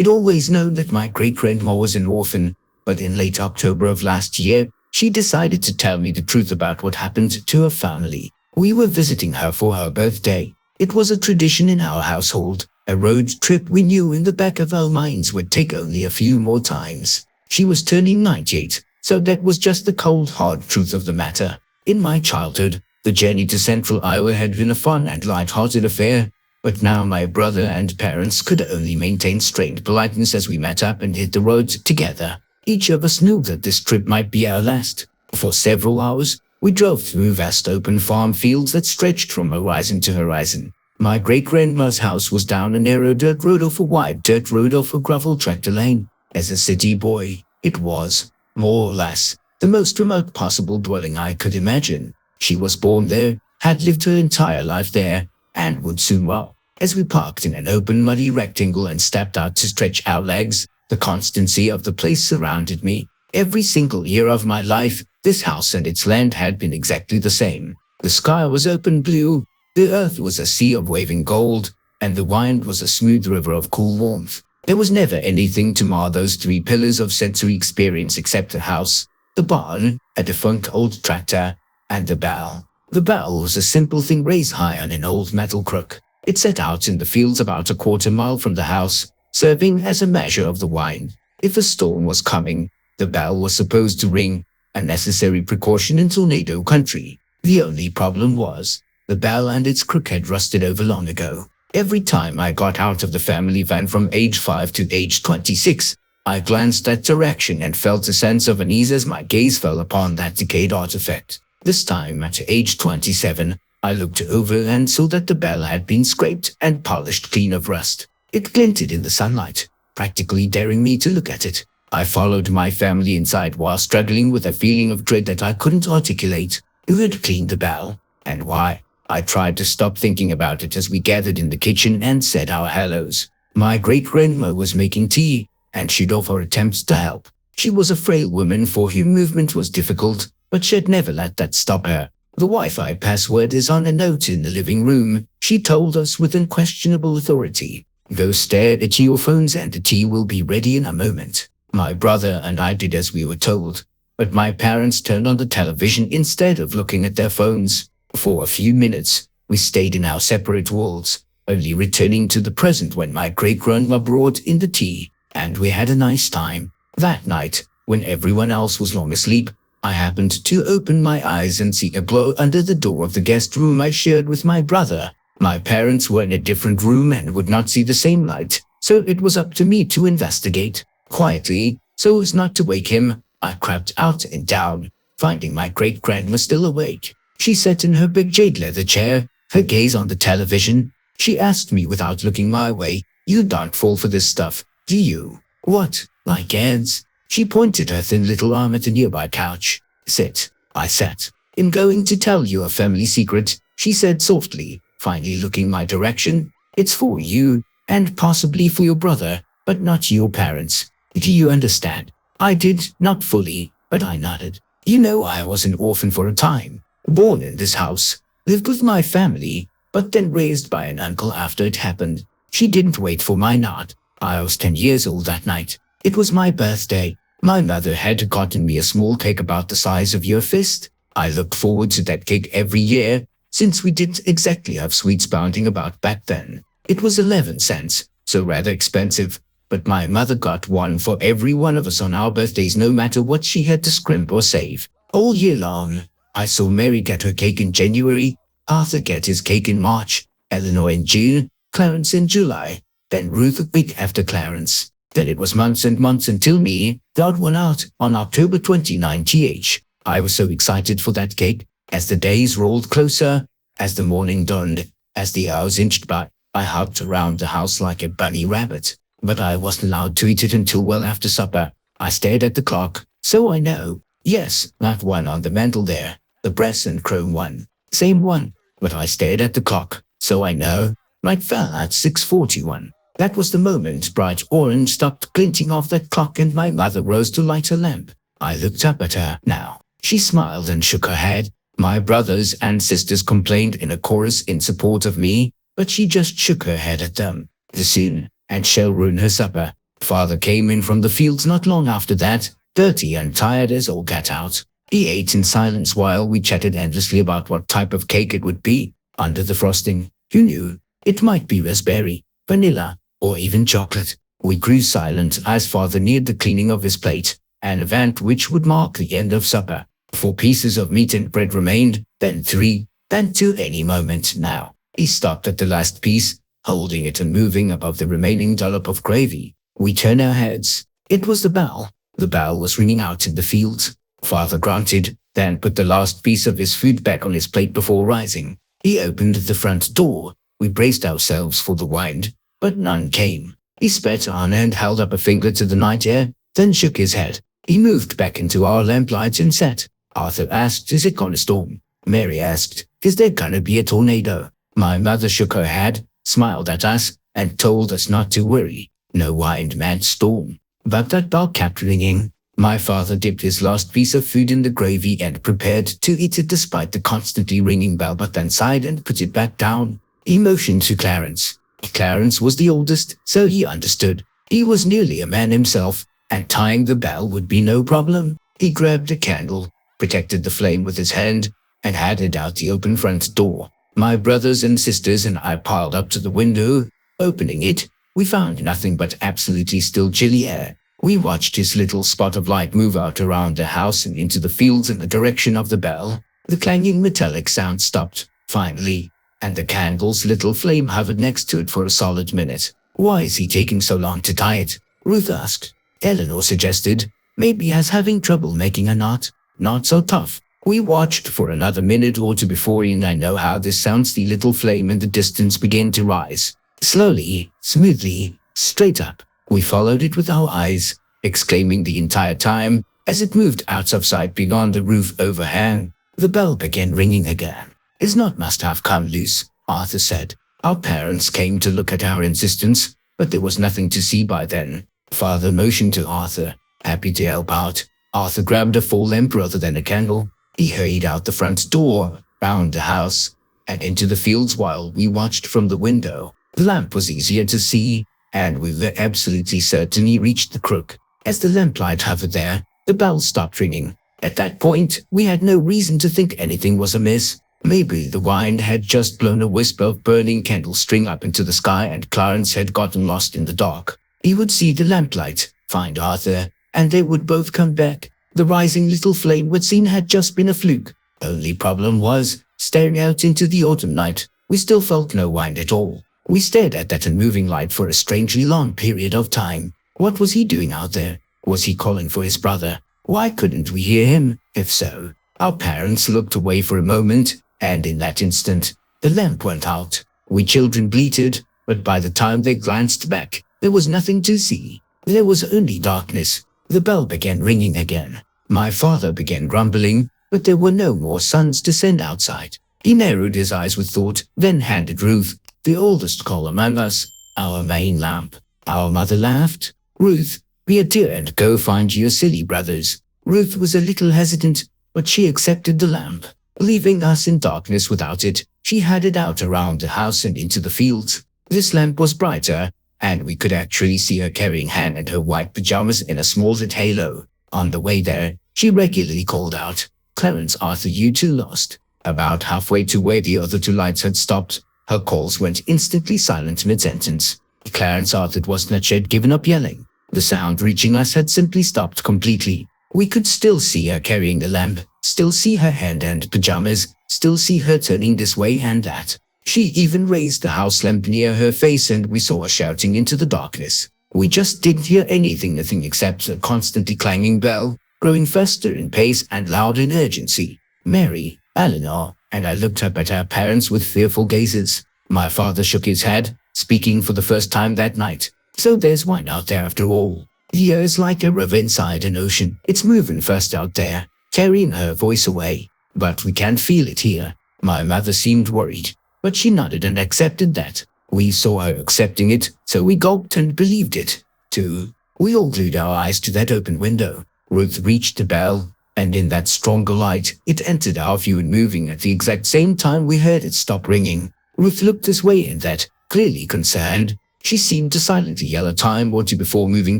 I'd always known that my great-grandma was an orphan, but in late October of last year, she decided to tell me the truth about what happened to her family. We were visiting her for her birthday. It was a tradition in our household, a road trip we knew in the back of our minds would take only a few more times. She was turning 98, so that was just the cold, hard truth of the matter. In my childhood, the journey to Central Iowa had been a fun and light-hearted affair, but now my brother and parents could only maintain strained politeness as we met up and hit the road together. Each of us knew that this trip might be our last. For several hours, we drove through vast open farm fields that stretched from horizon to horizon. My great-grandma's house was down a narrow dirt road off a wide dirt road off a gravel tractor lane. As a city boy, it was, more or less, the most remote possible dwelling I could imagine. She was born there, had lived her entire life there, and would soon walk. As we parked in an open muddy rectangle and stepped out to stretch our legs, the constancy of the place surrounded me. Every single year of my life, this house and its land had been exactly the same. The sky was open blue, the earth was a sea of waving gold, and the wind was a smooth river of cool warmth. There was never anything to mar those three pillars of sensory experience except the house, the barn, a defunct old tractor, and the bell. The bell was a simple thing raised high on an old metal crook. It sat out in the fields about a quarter-mile from the house, serving as a measure of the wind. If a storm was coming, the bell was supposed to ring, a necessary precaution in tornado country. The only problem was, the bell and its crook had rusted over long ago. Every time I got out of the family van from age 5 to age 26, I glanced that direction and felt a sense of unease as my gaze fell upon that decayed artifact. This time, at age 27, I looked over and saw that the bell had been scraped and polished clean of rust. It glinted in the sunlight, practically daring me to look at it. I followed my family inside while struggling with a feeling of dread that I couldn't articulate. Who had cleaned the bell? And why? I tried to stop thinking about it as we gathered in the kitchen and said our hellos. My great-grandma was making tea, and she'd offer attempts to help. She was a frail woman for whom movement was difficult, but she'd never let that stop her. The Wi-Fi password is on a note in the living room, she told us with unquestionable authority. Go stare at your phones and the tea will be ready in a moment. My brother and I did as we were told, but my parents turned on the television instead of looking at their phones. For a few minutes, we stayed in our separate worlds, only returning to the present when my great-grandma brought in the tea, and we had a nice time. That night, when everyone else was long asleep, I happened to open my eyes and see a glow under the door of the guest room I shared with my brother. My parents were in a different room and would not see the same light, so it was up to me to investigate. Quietly, so as not to wake him, I crept out and down, finding my great-grandma still awake. She sat in her big jade leather chair, her gaze on the television. She asked me without looking my way, "You don't fall for this stuff, do you?" "What, like ants?" She pointed her thin little arm at a nearby couch. "Sit." I sat. "I'm going to tell you a family secret," she said softly, finally looking my direction. "It's for you, and possibly for your brother, but not your parents. Do you understand?" I did, not fully, but I nodded. "You know I was an orphan for a time. Born in this house, lived with my family, but then raised by an uncle after it happened." She didn't wait for my nod. I was 10 years old that night. It was my birthday. My mother had gotten me a small cake about the size of your fist. I looked forward to that cake every year, since we didn't exactly have sweets bounding about back then. It was 11 cents, so rather expensive, but my mother got one for every one of us on our birthdays no matter what she had to scrimp or save. All year long, I saw Mary get her cake in January, Arthur get his cake in March, Eleanor in June, Clarence in July, then Ruth a week after Clarence. Then it was months and months until me, the odd one out, on October 29th. I was so excited for that cake. As the days rolled closer, as the morning dawned, as the hours inched by, I hopped around the house like a bunny rabbit. But I wasn't allowed to eat it until well after supper. I stared at the clock, so I know. Yes, that one on the mantel there. The brass and chrome one. Same one. But I stared at the clock, so I know. Light fell at 6:41. That was the moment bright orange stopped glinting off that clock and my mother rose to light her lamp. I looked up at her now. She smiled and shook her head. My brothers and sisters complained in a chorus in support of me, but she just shook her head at them. "The sin, and shall ruin her supper." Father came in from the fields not long after that, dirty and tired as all get out. He ate in silence while we chatted endlessly about what type of cake it would be. Under the frosting, who knew? It might be raspberry, vanilla, or even chocolate. We grew silent as Father neared the cleaning of his plate, an event which would mark the end of supper. 4 pieces of meat and bread remained, then 3, then 2 any moment now. He stopped at the last piece, holding it and moving above the remaining dollop of gravy. We turned our heads. It was the bell. The bell was ringing out in the fields. Father grunted, then put the last piece of his food back on his plate before rising. He opened the front door. We braced ourselves for the wind, but none came. He spat on and held up a finger to the night air, then shook his head. He moved back into our lamplight and sat. Arthur asked, "Is it gonna storm?" Mary asked, "Is there gonna be a tornado?" My mother shook her head, smiled at us, and told us not to worry. No wind meant storm. But that bell kept ringing. My father dipped his last piece of food in the gravy and prepared to eat it despite the constantly ringing bell, but then sighed and put it back down. He motioned to Clarence. Clarence was the oldest, so he understood. He was nearly a man himself, and tying the bell would be no problem. He grabbed a candle, protected the flame with his hand, and headed out the open front door. My brothers and sisters and I piled up to the window. Opening it, we found nothing but absolutely still chilly air. We watched his little spot of light move out around the house and into the fields in the direction of the bell. The clanging metallic sound stopped, finally, and the candle's little flame hovered next to it for a solid minute. "Why is he taking so long to tie it?" Ruth asked. Eleanor suggested, "Maybe he's having trouble making a knot." "Not so tough." We watched for another minute or two before Ian and I know how this sounds. The little flame in the distance began to rise. Slowly, smoothly, straight up. We followed it with our eyes, exclaiming the entire time as it moved out of sight beyond the roof overhang. The bell began ringing again. "His knot must have come loose," Arthur said. Our parents came to look at our insistence, but there was nothing to see by then. Father motioned to Arthur, happy to help out. Arthur grabbed a full lamp rather than a candle. He hurried out the front door, round the house, and into the fields while we watched from the window. The lamp was easier to see, and we were absolutely certain he reached the crook. As the lamplight hovered there, the bell stopped ringing. At that point, we had no reason to think anything was amiss. Maybe the wind had just blown a wisp of burning candle string up into the sky and Clarence had gotten lost in the dark. He would see the lamplight, find Arthur, and they would both come back. The rising little flame we'd seen had just been a fluke. Only problem was, staring out into the autumn night, we still felt no wind at all. We stared at that unmoving light for a strangely long period of time. What was he doing out there? Was he calling for his brother? Why couldn't we hear him? If so, our parents looked away for a moment, and in that instant, the lamp went out. We children bleated, but by the time they glanced back, there was nothing to see. There was only darkness. The bell began ringing again. My father began grumbling, but there were no more suns to send outside. He narrowed his eyes with thought, then handed Ruth, the oldest coal among us, our main lamp. Our mother laughed. "Ruth, be a dear and go find your silly brothers." Ruth was a little hesitant, but she accepted the lamp. Leaving us in darkness without it, she headed out around the house and into the fields. This lamp was brighter, and we could actually see her carrying Han and her white pajamas in a small lit halo. On the way there, she regularly called out, "Clarence, Arthur, you two lost." About halfway to where the other 2 lights had stopped, her calls went instantly silent mid-sentence. Clarence Arthur wasn't had given up yelling. The sound reaching us had simply stopped completely. We could still see her carrying the lamp, still see her hand and pajamas, still see her turning this way and that. She even raised the house lamp near her face and we saw her shouting into the darkness. We just didn't hear anything, nothing except a constantly clanging bell, growing faster in pace and louder in urgency. Mary, Eleanor, and I looked up at our parents with fearful gazes. My father shook his head, speaking for the first time that night. "So there's wine out there after all. The air's like a river inside an ocean. It's moving fast out there," carrying her voice away. "But we can't feel it here." My mother seemed worried, but she nodded and accepted that. We saw her accepting it, so we gulped and believed it, too. We all glued our eyes to that open window. Ruth reached the bell, and in that stronger light, it entered our view and moving at the exact same time we heard it stop ringing. Ruth looked this way and that, clearly concerned. She seemed to silently yell a time or two before moving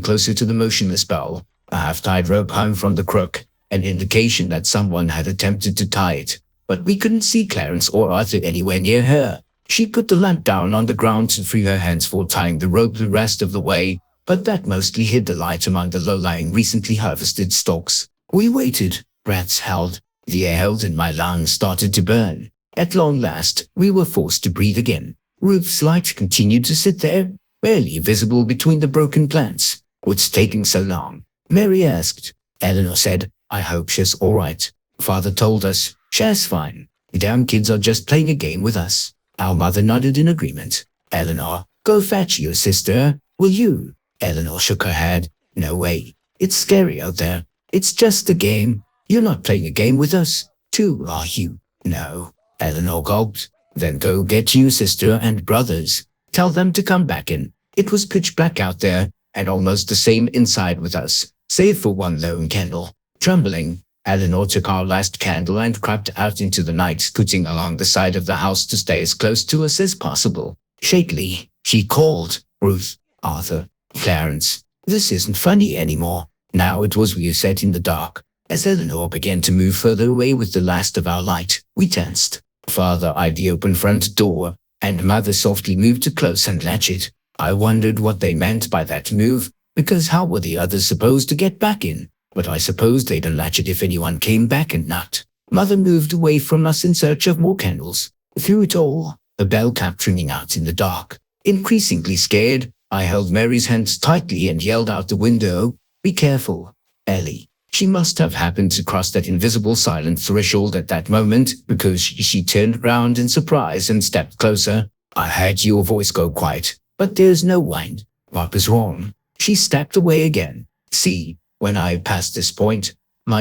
closer to the motionless bell. A half-tied rope hung from the crook, an indication that someone had attempted to tie it, but we couldn't see Clarence or Arthur anywhere near her. She put the lamp down on the ground to free her hands for tying the rope the rest of the way, but that mostly hid the light among the low-lying recently harvested stalks. We waited, breaths held. The air held in my lungs started to burn. At long last, we were forced to breathe again. Ruth's light continued to sit there, barely visible between the broken plants. What's taking so long? Mary asked. Eleanor said, I hope she's all right. Father told us, she's fine. The damn kids are just playing a game with us. Our mother nodded in agreement. Eleanor, go fetch your sister, will you? Eleanor shook her head. No way. It's scary out there. It's just a game. You're not playing a game with us, too, are you? No. Eleanor gulped. Then go get your sister and brothers. Tell them to come back in. It was pitch black out there, and almost the same inside with us, save for one lone candle. Trembling, Eleanor took our last candle and crept out into the night, scooting along the side of the house to stay as close to us as possible. Shakily, she called, Ruth, Arthur, Clarence. This isn't funny anymore. Now it was we sat in the dark. As Eleanor began to move further away with the last of our light, we tensed. Father eyed the open front door, and Mother softly moved to close and latch it. I wondered what they meant by that move, because how were the others supposed to get back in? But I suppose they'd unlatch it if anyone came back and knocked. Mother moved away from us in search of more candles. Through it all, a bell kept ringing out in the dark. Increasingly scared, I held Mary's hands tightly and yelled out the window, Be careful, Ellie. She must have happened to cross that invisible silent threshold at that moment, because she turned round in surprise and stepped closer. I heard your voice go quiet, but there's no wind. What was wrong? She stepped away again. See, when I passed this point,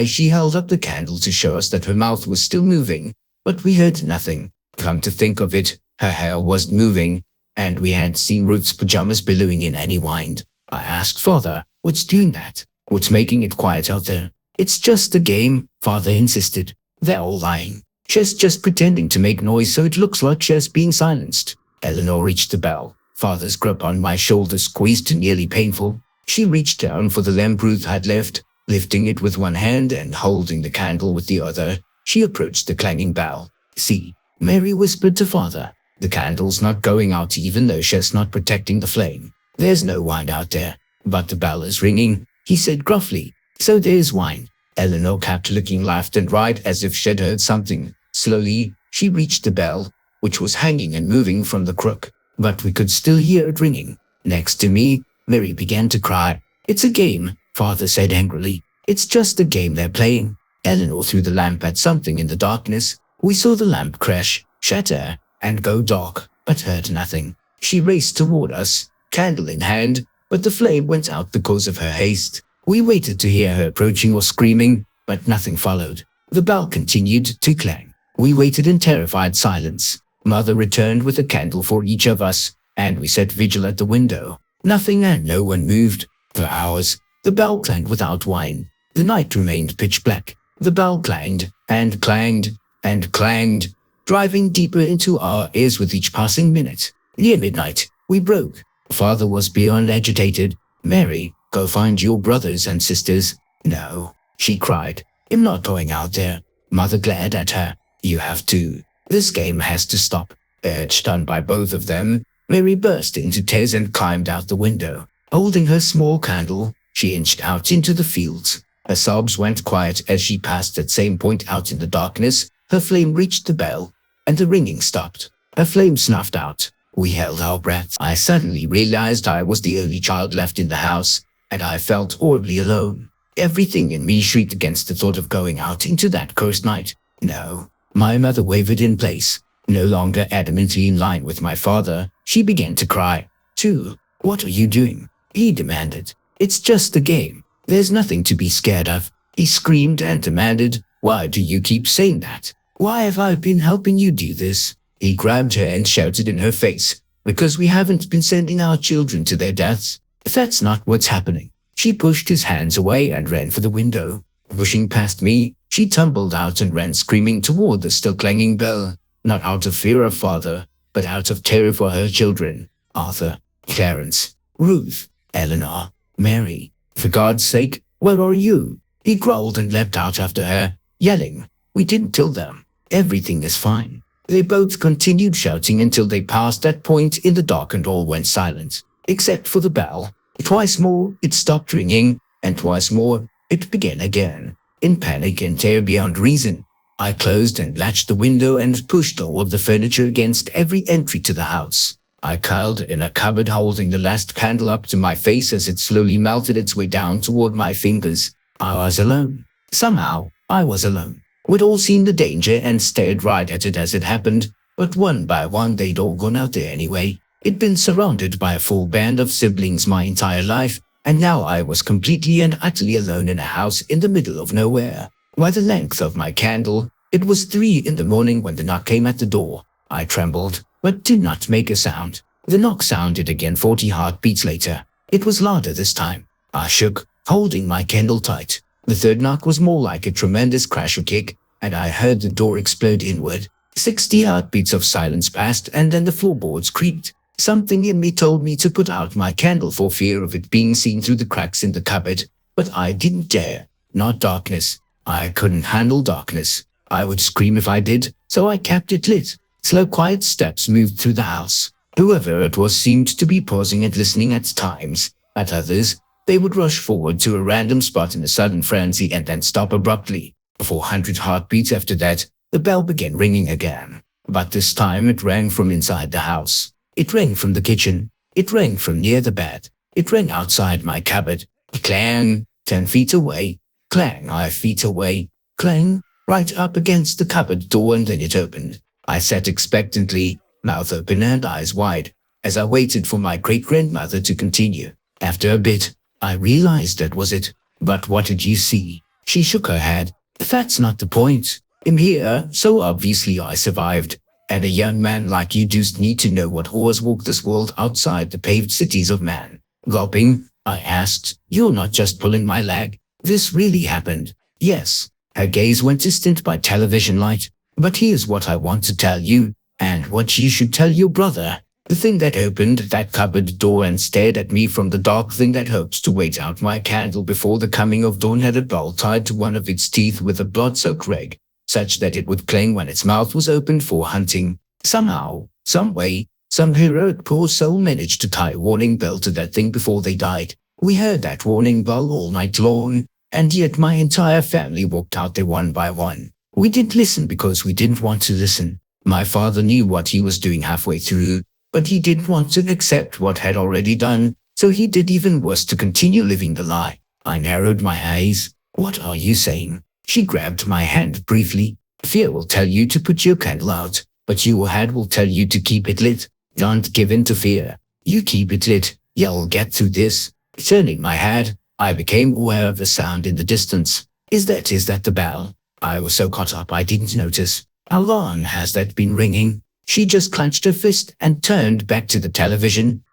she held up the candle to show us that her mouth was still moving, but we heard nothing. Come to think of it, her hair wasn't moving, and we hadn't seen Ruth's pajamas billowing in any wind. I asked Father, what's doing that? What's making it quiet out there? It's just a game, Father insisted. They're all lying. She's just pretending to make noise so it looks like she's being silenced. Eleanor reached the bell. Father's grip on my shoulder squeezed to nearly painful. She reached down for the lamp Ruth had left, lifting it with one hand and holding the candle with the other. She approached the clanging bell. See, Mary whispered to Father. The candle's not going out even though she's not protecting the flame. There's no wine out there, but the bell is ringing, he said gruffly. So there's wine. Eleanor kept looking left and right as if she'd heard something. Slowly, she reached the bell, which was hanging and moving from the crook, but we could still hear it ringing. Next to me, Mary began to cry. It's a game, Father said angrily. It's just a game they're playing. Eleanor threw the lamp at something in the darkness. We saw the lamp crash, shatter, and go dark, but heard nothing. She raced toward us, candle in hand, but the flame went out because of her haste. We waited to hear her approaching or screaming, but nothing followed. The bell continued to clang. We waited in terrified silence. Mother returned with a candle for each of us, and we set vigil at the window. Nothing and no one moved. For hours, the bell clanged without wine. The night remained pitch black. The bell clanged, and clanged, and clanged, driving deeper into our ears with each passing minute. Near midnight, we broke. Father was beyond agitated. Mary, go find your brothers and sisters. No, she cried. I'm not going out there. Mother glared at her. You have to. This game has to stop. Urged on by both of them, Mary burst into tears and climbed out the window. Holding her small candle, she inched out into the fields. Her sobs went quiet as she passed that same point out in the darkness. Her flame reached the bell, and the ringing stopped. Her flame snuffed out. We held our breaths. I suddenly realized I was the only child left in the house, and I felt horribly alone. Everything in me shrieked against the thought of going out into that cursed night. No. My mother wavered in place. No longer adamantly in line with my father, she began to cry. Too. What are you doing? He demanded. It's just a game. There's nothing to be scared of. He screamed and demanded, why do you keep saying that? Why have I been helping you do this? He grabbed her and shouted in her face, because we haven't been sending our children to their deaths. That's not what's happening. She pushed his hands away and ran for the window. Pushing past me, she tumbled out and ran screaming toward the still clanging bell, not out of fear of Father, but out of terror for her children. Arthur, Clarence, Ruth, Eleanor, Mary. For God's sake, where are you? He growled and leapt out after her, yelling. We didn't tell them. Everything is fine. They both continued shouting until they passed that point in the dark and all went silent, except for the bell. Twice more, it stopped ringing, and twice more, it began again. In panic and terror beyond reason, I closed and latched the window and pushed all of the furniture against every entry to the house. I curled in a cupboard holding the last candle up to my face as it slowly melted its way down toward my fingers. I was alone. Somehow, I was alone. We'd all seen the danger and stared right at it as it happened, but one by one they'd all gone out there anyway. It'd been surrounded by a full band of siblings my entire life, and now I was completely and utterly alone in a house in the middle of nowhere. By the length of my candle, it was 3 in the morning when the knock came at the door. I trembled, but did not make a sound. The knock sounded again 40 heartbeats later. It was louder this time. I shook, holding my candle tight. The third knock was more like a tremendous crash or kick, and I heard the door explode inward. 60 heartbeats of silence passed, and then the floorboards creaked. Something in me told me to put out my candle for fear of it being seen through the cracks in the cupboard, but I didn't dare. Not darkness. I couldn't handle darkness. I would scream if I did, so I kept it lit. Slow, quiet steps moved through the house. Whoever it was seemed to be pausing and listening at times. At others, they would rush forward to a random spot in a sudden frenzy and then stop abruptly. 400 heartbeats after that, the bell began ringing again. But this time it rang from inside the house. It rang from the kitchen. It rang from near the bed. It rang outside my cupboard. Clang, 10 feet away. Clang, 5 feet away. Clang, right up against the cupboard door, and then it opened. I sat expectantly, mouth open and eyes wide, as I waited for my great-grandmother to continue. After a bit, I realized that was it. But what did you see? She shook her head. That's not the point. I'm here, so obviously I survived. And a young man like you just need to know what horrors walk this world outside the paved cities of man. Gulping, I asked, you're not just pulling my leg. This really happened. Yes. Her gaze went distant by television light. But here's what I want to tell you, and what you should tell your brother. The thing that opened that cupboard door and stared at me from the dark thing that hoped to wait out my candle before the coming of dawn had a ball tied to one of its teeth with a blood-soaked rag, such that it would clang when its mouth was opened for hunting. Somehow, some way, some heroic poor soul managed to tie a warning bell to that thing before they died. We heard that warning bell all night long, and yet my entire family walked out there one by one. We didn't listen because we didn't want to listen. My father knew what he was doing halfway through, but he didn't want to accept what had already done, so he did even worse to continue living the lie. I narrowed my eyes. What are you saying? She grabbed my hand briefly. Fear will tell you to put your candle out, but your head will tell you to keep it lit. Don't give in to fear. You keep it lit. You'll get through this. Turning my head, I became aware of a sound in the distance. Is that the bell? I was so caught up I didn't notice. How long has that been ringing? She just clenched her fist and turned back to the television.